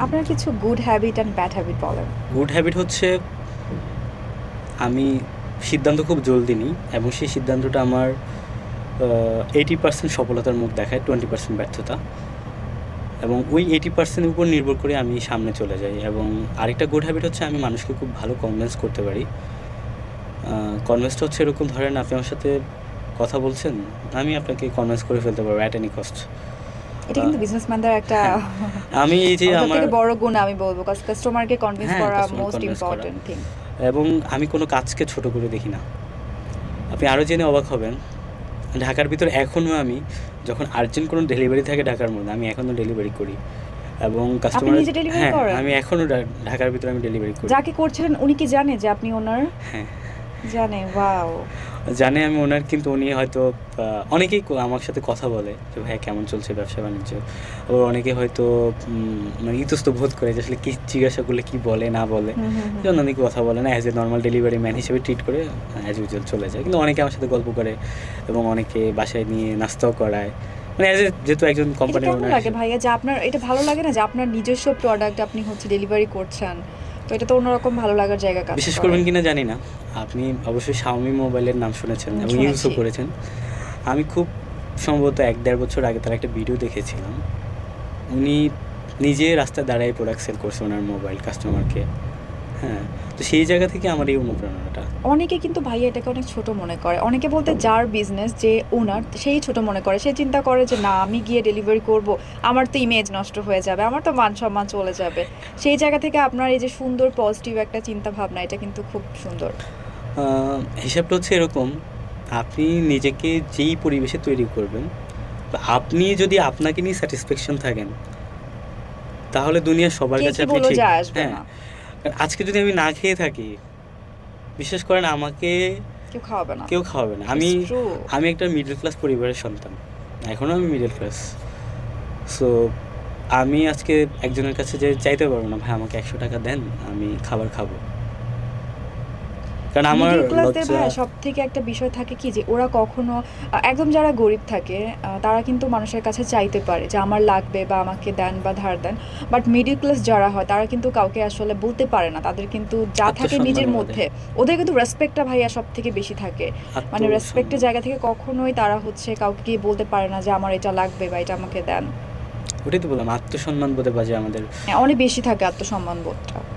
আপনার কিছু good habit and bad habit বলেন। গুড হ্যাবিট হচ্ছে আমি সিদ্ধান্ত খুব জলদি নিই এবং সেই সিদ্ধান্তটা আমার 80% সফলতার মুখ দেখায়, 20% ব্যর্থতা, এবং ওই 80% উপর নির্ভর করে আমি সামনে চলে যাই। এবং আরেকটা গুড হ্যাবিট হচ্ছে আমি মানুষকে খুব ভালো কনভিন্স করতে পারি। কনভিন্সটা হচ্ছে এরকম, ধরেন আপনি আমার সাথে কথা বলছেন, আমি আপনাকে কনভিন্স করে ফেলতে পারবো অ্যাট এনি কস্ট। এটা কিন্তু বিজনেসম্যানদের একটা হ্যাঁ, আমি এই যে সব আমার থেকে বড় গুণ আমি বলবো, কাজ কাস্টমারকে কনভিন্স হ্যাঁ, করা কাস্টমার মোস্ট কনভিন্স করা, ইম্পর্টেন্ট থিং। এবং আমি কোনো কাজকে ছোট করে দেখি না। আপনি আরও জেনে অবাক হবেন, ঢাকার ভিতরে এখনও আমি যখন আর্জেন্ট কোনো ডেলিভারি থাকে ঢাকার মধ্যে, আমি এখনও ডেলিভারি করি এবং আপনি কাস্টমার, নিজে ডেলিভারি হ্যাঁ, করেন? আমি এখনও ঢাকার ভিতরে আমি ডেলিভারি করি। যাকে করছিলেন উনি কি জানে যে আপনি ওনার? হ্যাঁ, জানে, ওয়াও। জানে আমি ওনার, কিন্তু উনি হয়তো অনেকেই আমার সাথে কথা বলে যে ভাইয়া কেমন চলছে ব্যবসা বাণিজ্য। আবার অনেকে হয়তো মানে ইতস্ত বোধ করে যে আসলে কী জিজ্ঞাসা করলে কী বলে না বলে, হুম হুম হুম যেমন অনেকে কথা বলে না, as a normal delivery man হিসেবে ট্রিট করে অ্যাজ ইউজুয়াল চলে যায়। কিন্তু অনেকে আমার সাথে গল্প করে এবং অনেকে বাসায় নিয়ে নাস্তাও করায়, মানে অ্যাজ এ যেহেতু একজন এটা কোম্পানির কেমন ওনার লাগে হিসেবে। ভাইয়া যে আপনার এটা ভালো লাগে না যে আপনার নিজস্ব প্রোডাক্ট আপনি হচ্ছে ডেলিভারি করছেন? তো এটা তো অন্যরকম ভালো লাগার জায়গা কাজ বিশ্বাস করে। করবেন কিনা জানি না, আপনি অবশ্যই শাওমি মোবাইলের নাম শুনেছেন এবং ইউজও শুনেছি। করেছেন। আমি খুব সম্ভবত ১-১.৫ বছর আগে তার একটা ভিডিও দেখেছিলাম। উনি নিজে রাস্তায় দাঁড়ায় প্রোডাক্ট সেল করছে ওনার মোবাইল কাস্টমারকে। হ্যাঁ, তো সেই জায়গা থেকে আমার এই অনুপ্রেরণাটা। অনেকে কিন্তু ভাইয়া এটাকে অনেক ছোট মনে করে, অনেকে বলতে যার বিজনেস যে ওনার সেই ছোট মনে করে, সে চিন্তা করে যে না আমি গিয়ে ডেলিভারি করব, আমার তো ইমেজ নষ্ট হয়ে যাবে, আমার তো মান সম্মান চলে যাবে। সেই জায়গা থেকে আপনার এই যে সুন্দর পজিটিভ একটা চিন্তা ভাবনা, এটা কিন্তু খুব সুন্দর। আ হিসাবটা হচ্ছে এরকম, আপনি নিজেকে যেই পরিবেশে তৈরি করবেন, বা আপনি যদি আপনাকে নিয়ে স্যাটিসফ্যাকশন থাকেন, তাহলে দুনিয়ার সবার কে কাছে কি আপনি বললো ঠিক। যায় আসবে হ্যাঁ, না। কারণ আজকে যদি আমি না খেয়ে থাকি, বিশ্বাস করেন আমাকে কেউ খাওয়াবে না। কেউ খাওয়াবে না। আমি ইটস ট্রু। আমি একটা মিডল ক্লাস পরিবারের সন্তান। এখনও আমি মিডল ক্লাস। সো আমি আজকে একজনের কাছে যেয়ে চাইতে পারবো না, "ভাই আমাকে ৳১০০ দেন, আমি খাবার খাবো।" কারণ আমার মিডল ক্লাসদের লজ্জা। ভাইয়া সব থেকে একটা বিষয় থাকে কি যে ওরা কখনো একদম যারা গরিব থাকে তারা কিন্তু মানুষের কাছে চাইতে পারে যে আমার লাগবে বা আমাকে দেন বা ধার দেন। বাট মিডল ক্লাস যারা হয় তারা কিন্তু কাউকে আসলে বলতে পারে না, তাদের কিন্তু যা থাকে আত্মসম্মান নিজের আমাদের, মধ্যে। ওদের কিন্তু রেসপেক্টটা ভাইয়া সব থেকে বেশি থাকে। মানে রেসপেক্টের আত্মসম্মান। জায়গা থেকে কখনোই তারা হচ্ছে কাউকে গিয়ে বলতে পারে না যে আমার এটা লাগবে বা এটা আমাকে দেন। ওটাই তো বললাম, আত্মসম্মান বোধে বাজে আমাদের। হ্যাঁ, অনেক বেশি থাকে আত্মসম্মান বোধটা।